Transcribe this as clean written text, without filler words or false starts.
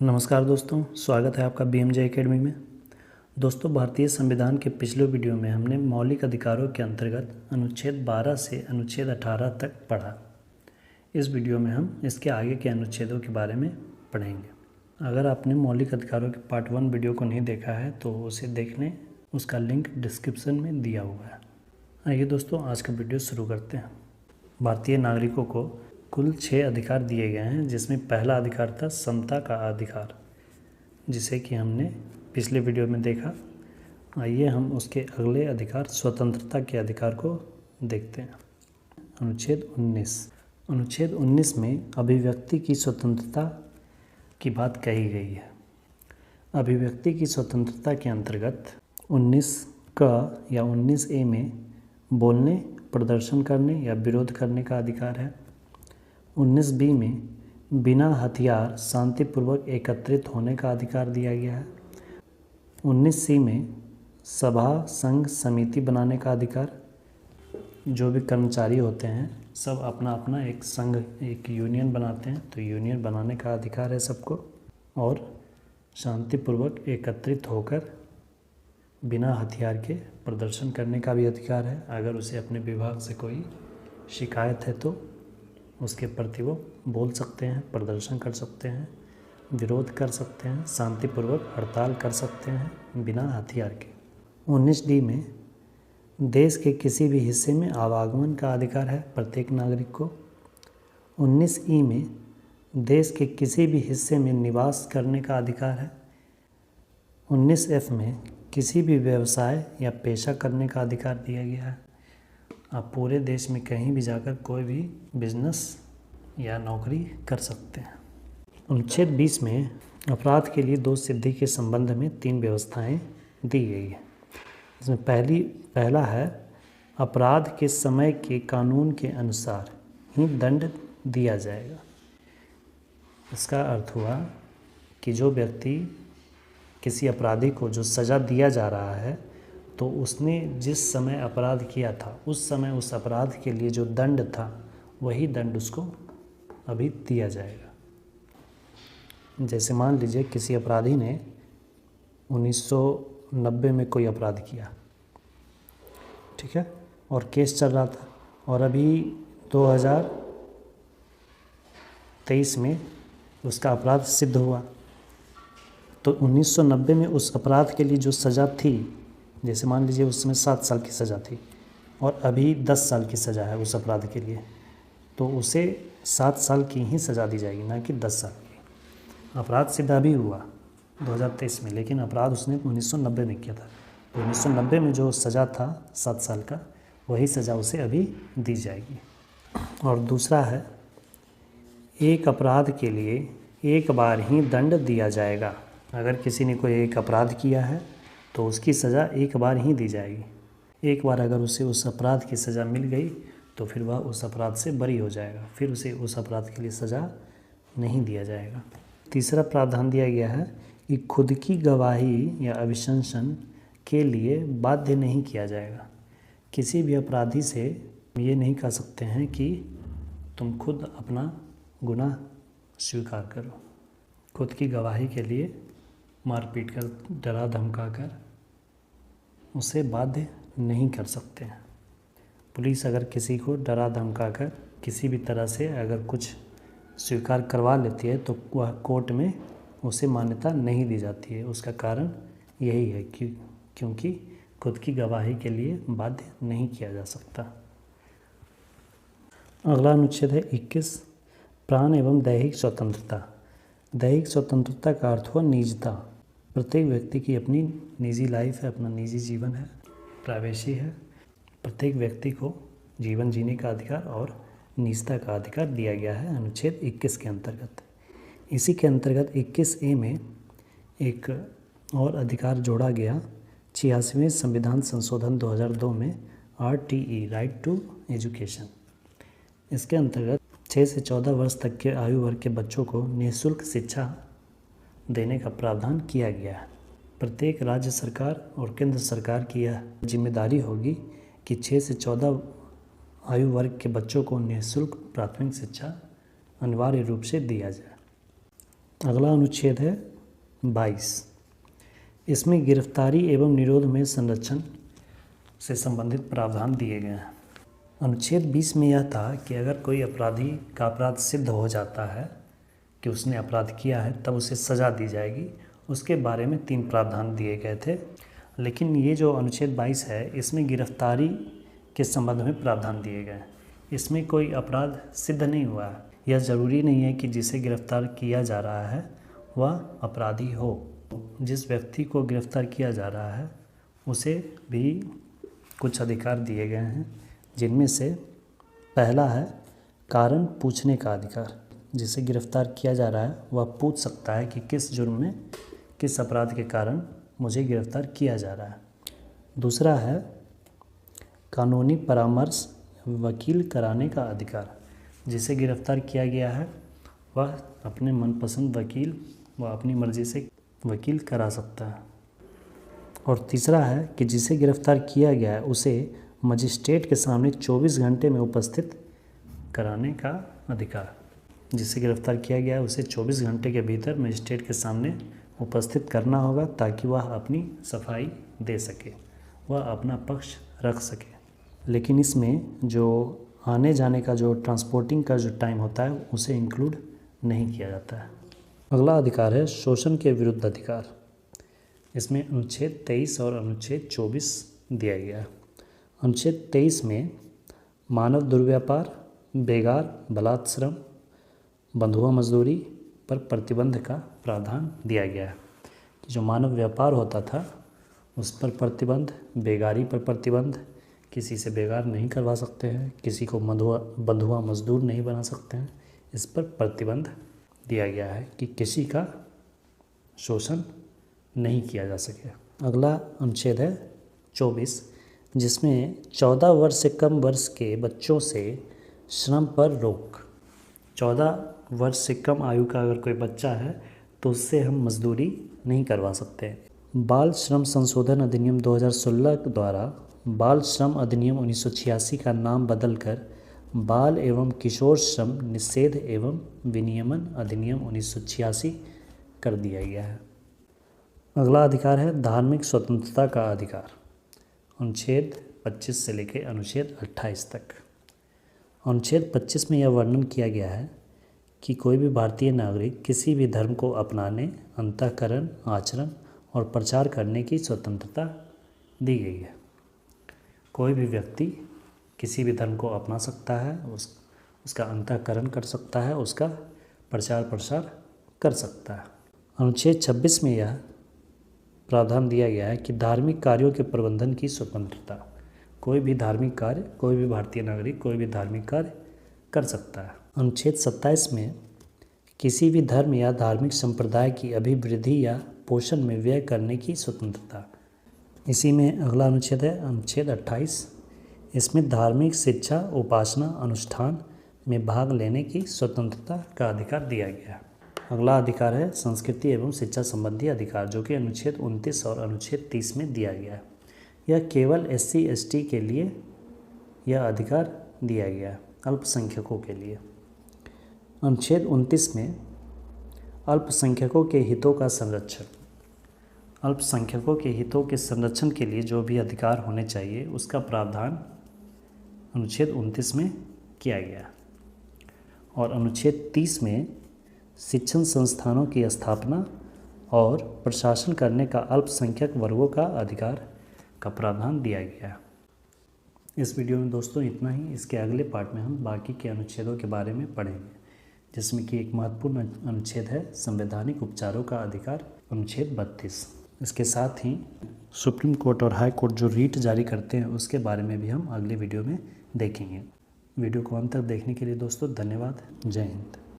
नमस्कार दोस्तों, स्वागत है आपका BMJ एकेडमी में। दोस्तों, भारतीय संविधान के पिछले वीडियो में हमने मौलिक अधिकारों के अंतर्गत अनुच्छेद 12 से अनुच्छेद 18 तक पढ़ा। इस वीडियो में हम इसके आगे के अनुच्छेदों के बारे में पढ़ेंगे। अगर आपने मौलिक अधिकारों के पार्ट 1 वीडियो को नहीं देखा है तो उसे देख लें, उसका लिंक डिस्क्रिप्शन में दिया हुआ है। आइए दोस्तों, आज का वीडियो शुरू करते हैं। भारतीय नागरिकों को कुल 6 अधिकार दिए गए हैं, जिसमें पहला अधिकार था समता का अधिकार, जिसे कि हमने पिछले वीडियो में देखा। आइए हम उसके अगले अधिकार स्वतंत्रता के अधिकार को देखते हैं। अनुच्छेद 19 में अभिव्यक्ति की स्वतंत्रता की बात कही गई है। अभिव्यक्ति की स्वतंत्रता के अंतर्गत 19 क या 19A में बोलने, प्रदर्शन करने या विरोध करने का अधिकार है। 19B में बिना हथियार शांतिपूर्वक एकत्रित होने का अधिकार दिया गया है। 19C में सभा, संघ, समिति बनाने का अधिकार। जो भी कर्मचारी होते हैं सब अपना अपना एक संघ, एक यूनियन बनाते हैं, तो यूनियन बनाने का अधिकार है सबको। और शांतिपूर्वक एकत्रित होकर बिना हथियार के प्रदर्शन करने का भी अधिकार है। अगर उसे अपने विभाग से कोई शिकायत है तो उसके प्रति वो बोल सकते हैं, प्रदर्शन कर सकते हैं, विरोध कर सकते हैं, शांतिपूर्वक हड़ताल कर सकते हैं बिना हथियार के। 19D में देश के किसी भी हिस्से में आवागमन का अधिकार है प्रत्येक नागरिक को। 19E में देश के किसी भी हिस्से में निवास करने का अधिकार है। 19F में किसी भी व्यवसाय या पेशा करने का अधिकार दिया गया है। आप पूरे देश में कहीं भी जाकर कोई भी बिजनेस या नौकरी कर सकते हैं। अनुच्छेद 20 में अपराध के लिए दोष सिद्धि के संबंध में 3 व्यवस्थाएं दी गई है। इसमें पहला है, अपराध के समय के कानून के अनुसार ही दंड दिया जाएगा। इसका अर्थ हुआ कि जो व्यक्ति किसी अपराधी को जो सज़ा दिया जा रहा है, तो उसने जिस समय अपराध किया था उस समय उस अपराध के लिए जो दंड था वही दंड उसको अभी दिया जाएगा। जैसे मान लीजिए किसी अपराधी ने 1990 में कोई अपराध किया, ठीक है, और केस चल रहा था, और अभी 2023 में उसका अपराध सिद्ध हुआ, तो 1990 में उस अपराध के लिए जो सज़ा थी, जैसे मान लीजिए उसमें 7 साल की सज़ा थी और अभी 10 साल की सज़ा है उस अपराध के लिए, तो उसे 7 साल की ही सज़ा दी जाएगी, ना कि 10 साल की। अपराध सिद्ध अभी हुआ 2023 में, लेकिन अपराध उसने 1990 में किया था, तो 1990 में जो सज़ा था 7 साल का, वही सज़ा उसे अभी दी जाएगी। और दूसरा है, एक अपराध के लिए एक बार ही दंड दिया जाएगा। अगर किसी ने कोई एक अपराध किया है तो उसकी सज़ा एक बार ही दी जाएगी। एक बार अगर उसे उस अपराध की सज़ा मिल गई तो फिर वह उस अपराध से बरी हो जाएगा, फिर उसे उस अपराध के लिए सज़ा नहीं दिया जाएगा। तीसरा प्रावधान दिया गया है कि खुद की गवाही या अभिशंसन के लिए बाध्य नहीं किया जाएगा। किसी भी अपराधी से ये नहीं कह सकते हैं कि तुम खुद अपना गुनाह स्वीकार करो। खुद की गवाही के लिए मारपीट कर, डरा धमका कर उसे बाध्य नहीं कर सकते हैं। पुलिस अगर किसी को डरा धमका कर किसी भी तरह से अगर कुछ स्वीकार करवा लेती है तो वह कोर्ट में उसे मान्यता नहीं दी जाती है। उसका कारण यही है क्योंकि खुद की गवाही के लिए बाध्य नहीं किया जा सकता। अगला अनुच्छेद है 21, प्राण एवं दैहिक स्वतंत्रता। दैहिक स्वतंत्रता का अर्थ हुआ निजता। प्रत्येक व्यक्ति की अपनी निजी लाइफ है, अपना निजी जीवन है, प्राइवेसी है। प्रत्येक व्यक्ति को जीवन जीने का अधिकार और निजता का अधिकार दिया गया है अनुच्छेद 21 के अंतर्गत। इसी के अंतर्गत 21A में एक और अधिकार जोड़ा गया 86वें संविधान संशोधन 2002 में, RTE, राइट टू एजुकेशन। इसके अंतर्गत 6 से 14 वर्ष तक के आयु वर्ग के बच्चों को निःशुल्क शिक्षा देने का प्रावधान किया गया है। प्रत्येक राज्य सरकार और केंद्र सरकार की यह जिम्मेदारी होगी कि 6 से 14 आयु वर्ग के बच्चों को निःशुल्क प्राथमिक शिक्षा अनिवार्य रूप से दिया जाए। अगला अनुच्छेद है 22। इसमें गिरफ्तारी एवं निरोध में संरक्षण से संबंधित प्रावधान दिए गए हैं। अनुच्छेद 20 में यह था कि अगर कोई अपराधी का अपराध सिद्ध हो जाता है कि उसने अपराध किया है तब उसे सज़ा दी जाएगी। उसके बारे में 3 प्रावधान दिए गए थे। लेकिन ये जो अनुच्छेद 22 है इसमें गिरफ्तारी के संबंध में प्रावधान दिए गए हैं। इसमें कोई अपराध सिद्ध नहीं हुआ है। यह ज़रूरी नहीं है कि जिसे गिरफ्तार किया जा रहा है वह अपराधी हो। जिस व्यक्ति को गिरफ्तार किया जा रहा है उसे भी कुछ अधिकार दिए गए हैं, जिनमें से पहला है कारण पूछने का अधिकार। जिसे गिरफ्तार किया जा रहा है वह पूछ सकता है कि किस जुर्म में, किस अपराध के कारण मुझे गिरफ्तार किया जा रहा है। दूसरा है कानूनी परामर्श वकील कराने का अधिकार। जिसे गिरफ्तार किया गया है वह अपने मनपसंद वकील व अपनी मर्जी से वकील करा सकता है। और तीसरा है कि जिसे गिरफ्तार किया गया है उसे मजिस्ट्रेट के सामने 24 घंटे में उपस्थित कराने का अधिकार। जिसे गिरफ्तार किया गया है उसे 24 घंटे के भीतर मजिस्ट्रेट के सामने उपस्थित करना होगा ताकि वह अपनी सफाई दे सके, वह अपना पक्ष रख सके। लेकिन इसमें जो आने जाने का जो ट्रांसपोर्टिंग का जो टाइम होता है उसे इंक्लूड नहीं किया जाता है। अगला अधिकार है शोषण के विरुद्ध अधिकार। इसमें अनुच्छेद 23 और अनुच्छेद 24 दिया गया है। अनुच्छेद 23 में मानव दुर्व्यापार, बेगार, बलात्श्रम, बंधुआ मजदूरी पर प्रतिबंध का प्रावधान दिया गया है कि जो मानव व्यापार होता था उस पर प्रतिबंध, बेगारी पर प्रतिबंध, किसी से बेगार नहीं करवा सकते हैं, किसी को बंधुआ मजदूर नहीं बना सकते हैं, इस पर प्रतिबंध दिया गया है कि किसी का शोषण नहीं किया जा सके। अगला अनुच्छेद है 24, जिसमें 14 वर्ष से कम वर्ष के बच्चों से श्रम पर रोक। 14 वर्ष से कम आयु का अगर कोई बच्चा है तो उससे हम मजदूरी नहीं करवा सकते। बाल श्रम संशोधन अधिनियम 2016 द्वारा बाल श्रम अधिनियम 1986 का नाम बदलकर बाल एवं किशोर श्रम निषेध एवं विनियमन अधिनियम 1986 कर दिया गया है। अगला अधिकार है धार्मिक स्वतंत्रता का अधिकार। अनुच्छेद 25 से लेकर अनुच्छेद 28 तक। अनुच्छेद 25 में यह वर्णन किया गया है कि कोई भी भारतीय नागरिक किसी भी धर्म को अपनाने, अंतःकरण, आचरण और प्रचार करने की स्वतंत्रता दी गई है। कोई भी व्यक्ति किसी भी धर्म को अपना सकता है, उसका अंतःकरण कर सकता है, उसका प्रचार प्रसार कर सकता है। अनुच्छेद 26 में यह प्रावधान दिया गया है कि धार्मिक कार्यों के प्रबंधन की स्वतंत्रता। कोई भी धार्मिक कार्य, कोई भी भारतीय नागरिक कोई भी धार्मिक कार्य कर सकता है। अनुच्छेद 27 में किसी भी धर्म या धार्मिक संप्रदाय की अभिवृद्धि या पोषण में व्यय करने की स्वतंत्रता। इसी में अगला अनुच्छेद है अनुच्छेद 28। इसमें धार्मिक शिक्षा, उपासना, अनुष्ठान में भाग लेने की स्वतंत्रता का अधिकार दिया गया है। अगला अधिकार है संस्कृति एवं शिक्षा संबंधी अधिकार, जो कि अनुच्छेद 29 और अनुच्छेद 30 में दिया गया है। यह केवल SC ST के लिए यह अधिकार दिया गया है, अल्पसंख्यकों के लिए। अनुच्छेद 29 में अल्पसंख्यकों के हितों का संरक्षण। अल्पसंख्यकों के हितों के संरक्षण के लिए जो भी अधिकार होने चाहिए उसका प्रावधान अनुच्छेद 29 में किया गया। और अनुच्छेद 30 में शिक्षण संस्थानों की स्थापना और प्रशासन करने का अल्पसंख्यक वर्गों का अधिकार का प्रावधान दिया गया। इस वीडियो में दोस्तों इतना ही। इसके अगले पार्ट में हम बाकी के अनुच्छेदों के बारे में पढ़ेंगे, जिसमें कि एक महत्वपूर्ण अनुच्छेद है संवैधानिक उपचारों का अधिकार, अनुच्छेद 32। इसके साथ ही सुप्रीम कोर्ट और हाई कोर्ट जो रीट जारी करते हैं उसके बारे में भी हम अगले वीडियो में देखेंगे। वीडियो को अंत तक देखने के लिए दोस्तों धन्यवाद। जय हिंद।